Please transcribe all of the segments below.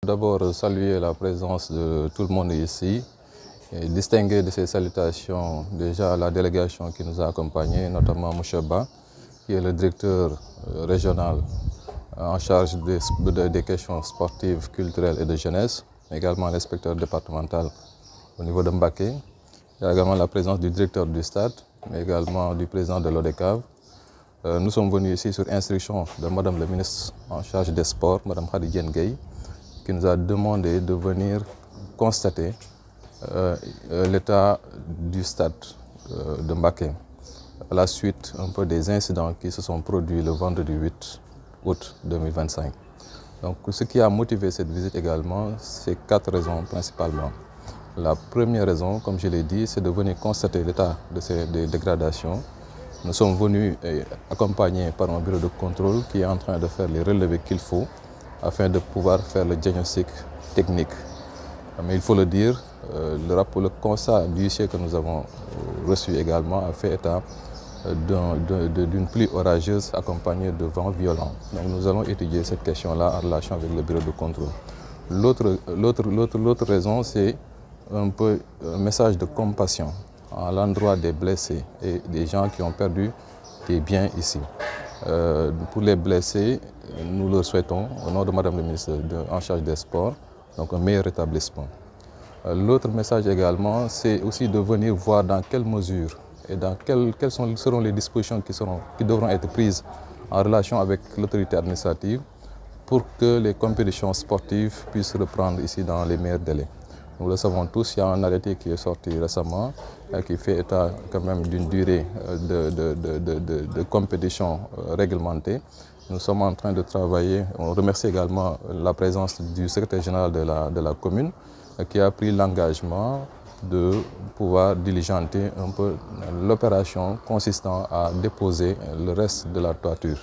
D'abord, saluer la présence de tout le monde ici et distinguer de ces salutations déjà la délégation qui nous a accompagnés, notamment M. Ba, qui est le directeur régional en charge des questions sportives, culturelles et de jeunesse, également l'inspecteur départemental au niveau de Mbaké. Il y a également la présence du directeur du stade, mais également du président de l'ODECAV. Nous sommes venus ici sur instruction de Madame le ministre en charge des sports, Madame Khady Gueye, qui nous a demandé de venir constater l'état du stade de Mbaké, à la suite un peu des incidents qui se sont produits le vendredi 8 août 2025. Donc, ce qui a motivé cette visite également, c'est 4 raisons principalement. La première raison, comme je l'ai dit, c'est de venir constater l'état de ces dégradations. Nous sommes venus accompagnés par un bureau de contrôle qui est en train de faire les relevés qu'il faut afin de pouvoir faire le diagnostic technique. Mais il faut le dire, le constat d'huissier que nous avons reçu également a fait état d'une pluie orageuse accompagnée de vents violents. Donc nous allons étudier cette question-là en relation avec le bureau de contrôle. L'autre raison, c'est un peu un message de compassion à l'endroit des blessés et des gens qui ont perdu des biens ici. Pour les blessés, nous leur souhaitons, au nom de Madame le ministre en charge des sports, donc un meilleur rétablissement. L'autre message également, c'est aussi de venir voir dans quelle mesure et dans quelles seront les dispositions qui devront être prises en relation avec l'autorité administrative pour que les compétitions sportives puissent reprendre ici dans les meilleurs délais. Nous le savons tous, il y a un arrêté qui est sorti récemment qui fait état quand même d'une durée de compétition réglementée. Nous sommes en train de travailler. On remercie également la présence du secrétaire général de la commune qui a pris l'engagement de pouvoir diligenter un peu l'opération consistant à déposer le reste de la toiture.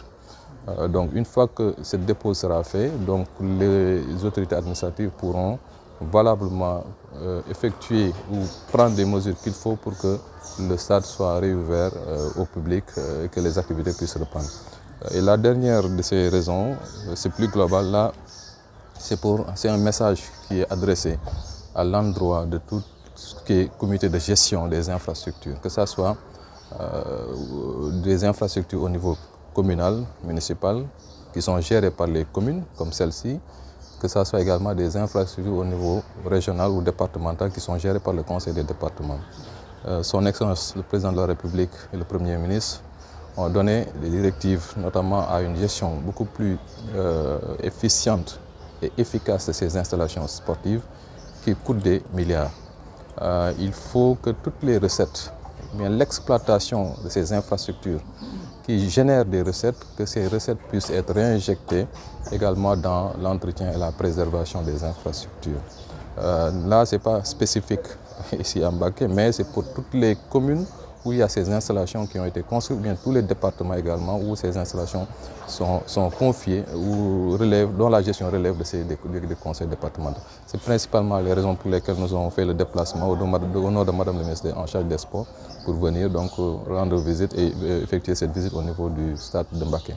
Donc une fois que cette dépose sera faite, donc les autorités administratives pourront valablement effectuer ou prendre des mesures qu'il faut pour que le stade soit réouvert au public et que les activités puissent reprendre. Et la dernière de ces raisons, c'est plus global, là, c'est un message qui est adressé à l'endroit de tout ce qui est comité de gestion des infrastructures, que ce soit des infrastructures au niveau communal, municipal, qui sont gérées par les communes, comme celle-ci, que ce soit également des infrastructures au niveau régional ou départemental qui sont gérées par le Conseil des départements. Son Excellence, le Président de la République et le Premier ministre ont donné des directives, notamment à une gestion beaucoup plus efficiente et efficace de ces installations sportives qui coûtent des milliards. Il faut que toutes les recettes, l'exploitation de ces infrastructures qui génèrent des recettes, que ces recettes puissent être réinjectées également dans l'entretien et la préservation des infrastructures. Là, ce n'est pas spécifique ici à Mbaké, mais c'est pour toutes les communes où il y a ces installations qui ont été construites, bien tous les départements également où ces installations sont confiées ou dont la gestion relève des conseils départementaux. C'est principalement les raisons pour lesquelles nous avons fait le déplacement au nom de Madame le ministre en charge des sports pour venir donc rendre visite et effectuer cette visite au niveau du stade de Mbaké.